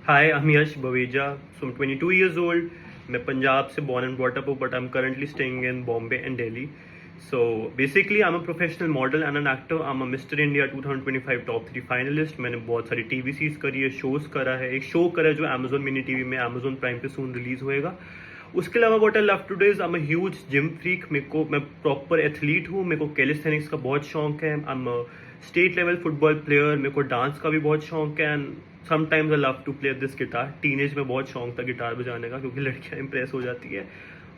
Hi, I'm Yash Baweja. So I'm 22 years old. मैं पंजाब से born and brought up हूँ, but I'm currently staying in Bombay and Delhi. So basically, I'm a professional model and an actor. I'm a Mr. India 2025 top 3 finalist. मैंने बहुत सारी TV series करी है, shows करा है, एक शो करा है जो Amazon मिनी टीवी में Amazon प्राइम पे सून रिलीज होएगा. उसके अलावा what I love to do is I am a huge gym freak. मैं प्रॉपर एथलीट हूँ. मेरे को कैलिस्थेनिक्स का बहुत शौक है. I am state level football player. मेरे को डांस का भी बहुत शौक है. And sometimes I love to play this guitar. Teenage में बहुत शौक था गिटार बजाने का क्योंकि लड़कियां इंप्रेस हो जाती है.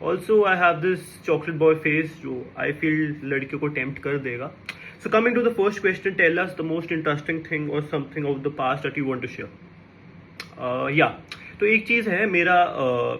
Also I have this chocolate boy face जो आई फील लड़कियों को टेम्प्ट कर देगा. So coming to the first question, tell us the most interesting thing और something of the past that you want to share. या तो एक चीज़ है मेरा,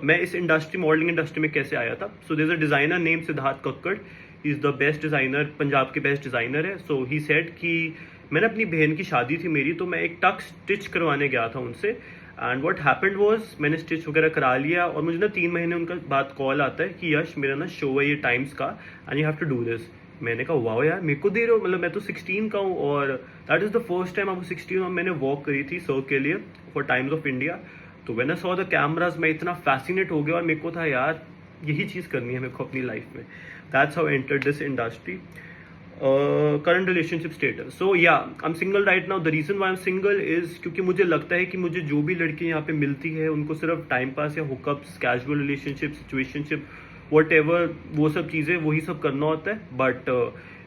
मैं इस इंडस्ट्री मॉडलिंग इंडस्ट्री में कैसे आया था. So there is a designer name Siddharth Kakkar. He is the best designer, Punjab के बेस्ट डिज़ाइनर है. सो ही सेड कि मैंने अपनी बहन की शादी थी मेरी, तो मैं एक टक स्टिच करवाने गया था उनसे. एंड व्हाट हैपेंड वाज मैंने स्टिच वगैरह करा लिया और मुझे ना 3 महीने उनका बाद कॉल आता है कि यश मेरा ना शो है ये टाइम्स का and you have to do this. मैंने कहा वाओ यार, मेरे को दे रहे हो, मतलब मैं तो 16 का हूँ और that is the first time I was 16 और मैंने वॉक करी थी सर के लिए फॉर टाइम्स ऑफ इंडिया. तो when I saw the cameras मैं इतना फैसिनेट हो गया और मेरे को था यार यही चीज़ करनी है मेरे को अपनी लाइफ में. That's how I entered this industry. Current relationship status, so yeah I am single right now. The reason why am single is क्योंकि मुझे लगता है कि मुझे जो भी लड़की यहाँ पे मिलती है उनको सिर्फ टाइम पास या hookups, casual relationship, situationship, what ever, वो सब चीज़ें वही सब करना होता है. बट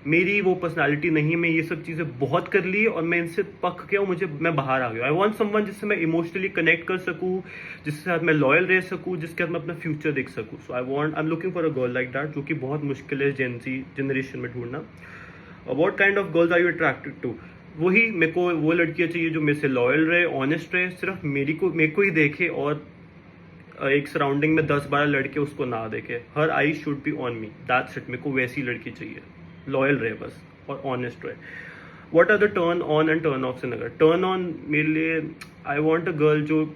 मेरी वो पर्सनालिटी नहीं. मैं ये सब चीज़ें बहुत कर ली और मैं इनसे पक गया हूँ. मैं बाहर आ गया. आई वॉन्ट समवन जिससे मैं इमोशनली कनेक्ट कर सकूँ, जिसके साथ मैं लॉयल रह सकूँ, जिसके साथ मैं अपना फ्यूचर देख सकूँ. So I am looking for a girl like that, जो कि बहुत मुश्किल है जनरेशन में ढूंढना. What kind of girls are you attracted to? वही मेरे को वो लड़कियाँ चाहिए जो मेरे से लॉयल रहे, ऑनेस्ट रहे, सिर्फ मेरे को ही देखे और एक सराउंडिंग में 10-12 लड़के उसको ना देखे. Her eye should be on me, that's it. मेरे को वैसी लड़की चाहिए, लॉयल रहे बस और ऑनेस्ट रहे. What are the turn on and turn off से नगर? टर्न ऑन मेरे लिए आई वांट अ गर्ल जो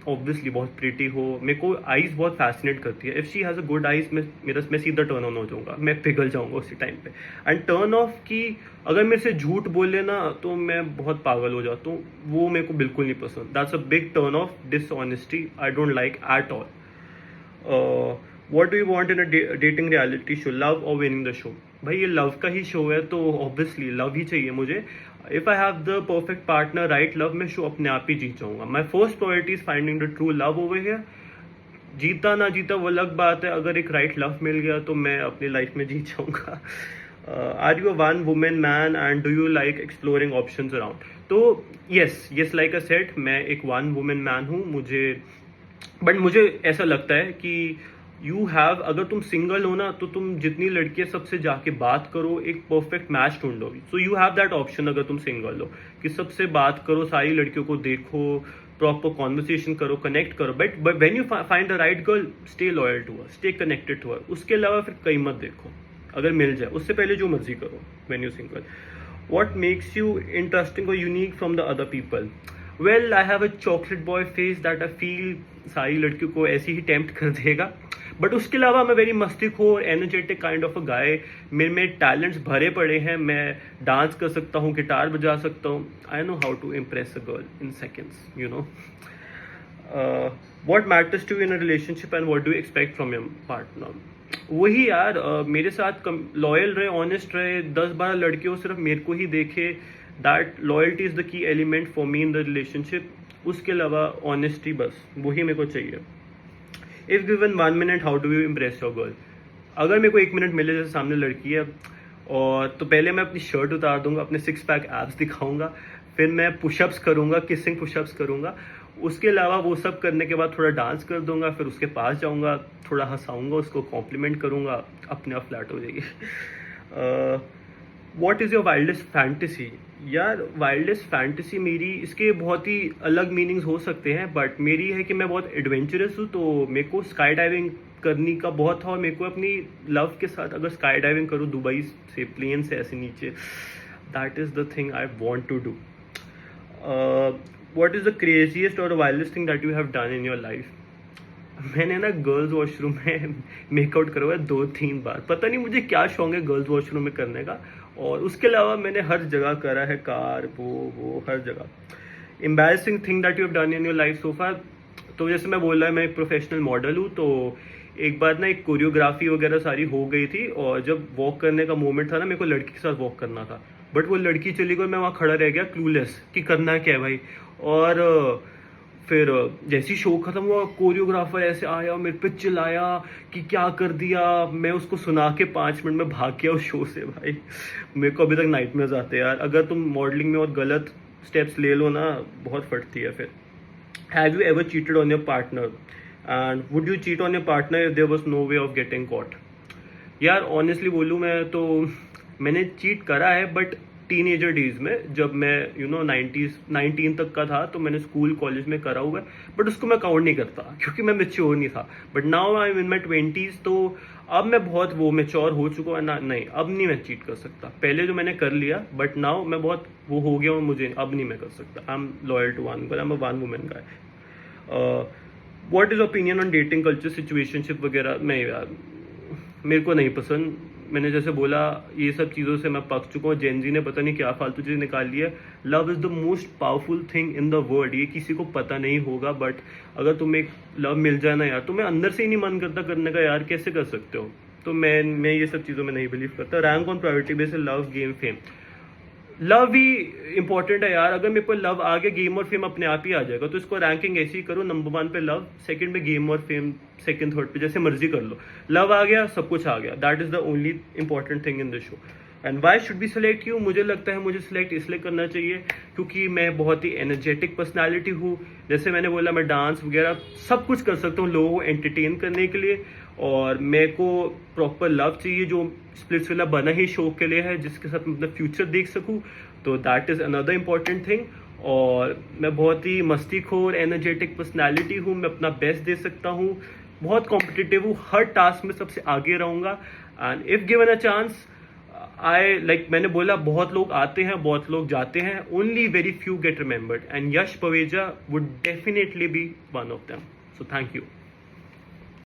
ऑब्वियसली बहुत प्रिटी हो. मेरे को आईज बहुत फैसिनेट करती है. If she has a good eyes मैं सीधा टर्न ऑन हो जाऊंगा, मैं पिघल जाऊंगा उसी टाइम पे. एंड टर्न ऑफ की अगर मेरे से झूठ बोले ना तो मैं बहुत पागल हो जाता हूँ. वो मेरे को बिल्कुल नहीं पसंद. That's a big turn off. Dishonesty I don't like at all. What do you want in a dating reality show, love और विनिंग द शो? भाई ये लव का ही शो है तो ऑब्वियसली लव ही चाहिए मुझे. If I have the perfect partner, right love, मैं show अपने आप ही जीत जाऊंगा. My first priority is finding the true love over here. जीता ना जीता वो अलग बात है. अगर एक राइट लव मिल गया तो मैं अपनी लाइफ में जीत जाऊंगा. Are you a one women man and do you like exploring options around? तो यस लाइक अ सेट, मैं एक वन वुमेन मैन हूँ. मुझे ऐसा लगता है कि यू हैव, अगर तुम सिंगल हो ना तो तुम जितनी लड़कियां सबसे जाके बात करो, एक परफेक्ट मैच ढूंढो. So you have that option अगर तुम सिंगल हो कि सबसे बात करो, सारी लड़कियों को देखो, प्रॉपर कॉन्वर्सेशन करो, कनेक्ट करो. But when you find the right girl, stay loyal to her, stay connected to her. उसके अलावा फिर कहीं मत देखो. अगर मिल जाए उससे पहले जो मर्जी करो when you single. What makes you interesting or unique from the other people? Well, I have a chocolate boy face that I feel सारी लड़कियों को ऐसे ही टेम्प्ट कर देगा. बट उसके अलावा मैं वेरी मस्तिखोर, energetic kind of a guy. मेरे में टैलेंट्स भरे पड़े हैं. मैं डांस कर सकता हूँ, गिटार बजा सकता हूँ. I know how to impress a girl in seconds, you know. What matters to in a relationship and what do expect from your partner? वही यार, मेरे साथ लॉयल रहे, ऑनेस्ट रहे. 10-12 लड़कियों सिर्फ मेरे को ही देखे. That loyalty is the key element for me in the relationship. उसके अलावा ऑनेस्टी, बस वही मेरे को चाहिए. If given 1 minute, how do you impress your girl? अगर मेरे को 1 मिनट मिले, जैसे सामने लड़की है और तो पहले मैं अपनी शर्ट उतार दूंगा, अपने 6 पैक एब्स दिखाऊंगा, फिर मैं पुशअप्स करूंगा, किसिंग पुशअप्स करूंगा. उसके अलावा वो सब करने के बाद थोड़ा डांस कर दूंगा, फिर उसके पास जाऊंगा, थोड़ा हंसाऊंगा, उसको कॉम्प्लीमेंट करूंगा, अपने आप फ्लैट हो जाएगी. What is your wildest fantasy? यार वाइल्डेस्ट फैंटेसी मेरी, इसके बहुत ही अलग मीनिंग्स हो सकते हैं, बट मेरी है कि मैं बहुत एडवेंचरस हूँ. तो मेरे को स्काई डाइविंग करने का बहुत था और मेरे को अपनी लव के साथ अगर स्काई डाइविंग करूँ दुबई से, प्लेन से ऐसे नीचे, that is the thing I want to do. What is the craziest और wildest thing that you have done in your life? मैंने ना गर्ल्स वॉशरूम में मेकआउट करवाया 2-3 बार. पता नहीं मुझे क्या शौक है गर्ल्स वॉशरूम में करने का. और उसके अलावा मैंने हर जगह करा है, कार, वो हर जगह. embarrassing thing that you have done in your life so far? तो जैसे मैं बोल रहा मैं एक प्रोफेशनल मॉडल हूँ, तो एक बार ना एक कोरियोग्राफी वगैरह सारी हो गई थी, और जब वॉक करने का मोमेंट था ना, मेरे को लड़की के साथ वॉक करना था, बट वो लड़की चली गई, मैं वहाँ खड़ा रह गया क्लूलेस कि करना क्या है भाई। और फिर जैसी शो खत्म हुआ, कोरियोग्राफर ऐसे आया मेरे पे चिल्लाया कि क्या कर दिया, मैं उसको सुना के 5 मिनट में भाग गया उस शो से। भाई मेरे को अभी तक नाइटमेयर्स आते हैं यार, अगर तुम मॉडलिंग में और गलत स्टेप्स ले लो ना, बहुत फटती है फिर। Have you ever cheated on your partner, and would you cheat on your partner if there was no way of getting caught? यार ऑनेस्टली बोलूँ मैं तो मैंने चीट करा है, बट टीनेजर डेज में, जब मैं 19 तक का था, तो मैंने स्कूल कॉलेज में करा हुआ है, बट उसको मैं काउंट नहीं करता क्योंकि मैं मेच्योर नहीं था। But now I am in my 20s, तो अब मैं बहुत वो मेच्योर हो चुका हूँ ना, नहीं अब नहीं मैं चीट कर सकता। पहले जो मैंने कर लिया, बट नाउ मैं बहुत वो हो गया हूँ, मुझे अब नहीं मैं कर सकता। I am loyal to one, I am a one women guy. What is opinion on dating culture, situationship वगैरह? नहीं यार, मेरे को नहीं पसंद। मैंने जैसे बोला, ये सब चीज़ों से मैं पक चुका हूँ। जेनजी ने पता नहीं क्या फालतू चीज़ निकाल ली है। Love is the most powerful thing in the world. ये किसी को पता नहीं होगा, बट अगर तुम्हें एक लव मिल जाए ना यार, तुम्हें अंदर से ही नहीं मन करता करने का यार, कैसे कर सकते हो? तो मैं ये सब चीज़ों में नहीं बिलीव करता। Rank on priority basis love, game, fame. Love he important है यार। अगर मेरे को लव आ गया, गेम और फेम अपने आप ही आ जाएगा। तो इसको रैंकिंग ऐसी ही करो, नंबर 1 पे लव, सेकंड पे गेम और फेम, सेकंड थर्ड पे जैसे मर्जी कर लो। लव आ गया, सब कुछ आ गया। That is the only important thing in the show. And why should be select you? मुझे लगता है मुझे सिलेक्ट इसलिए करना चाहिए क्योंकि मैं बहुत ही एनर्जेटिक पर्सनैलिटी हूँ। जैसे मैंने बोला, मैं डांस वगैरह सब कुछ कर सकता हूँ लोगों को एंटरटेन करने के लिए, और मेरे को प्रॉपर लव चाहिए जो स्प्लिट्सविला बना ही शो के लिए है, जिसके साथ मैं अपना फ्यूचर देख सकूँ। तो that is another important thing. और मैं बहुत ही मस्तीखोर एनर्जेटिक पर्सनैलिटी हूँ, मैं अपना बेस्ट दे सकता हूँ, बहुत कॉम्पिटिटिव हूँ, हर टास्क में सबसे आगे रहूँगा। And if given a chance, I like मैंने बोला, बहुत लोग आते हैं, बहुत लोग जाते हैं, only very few get remembered, and Yash Paveja would definitely be one of them. So thank you.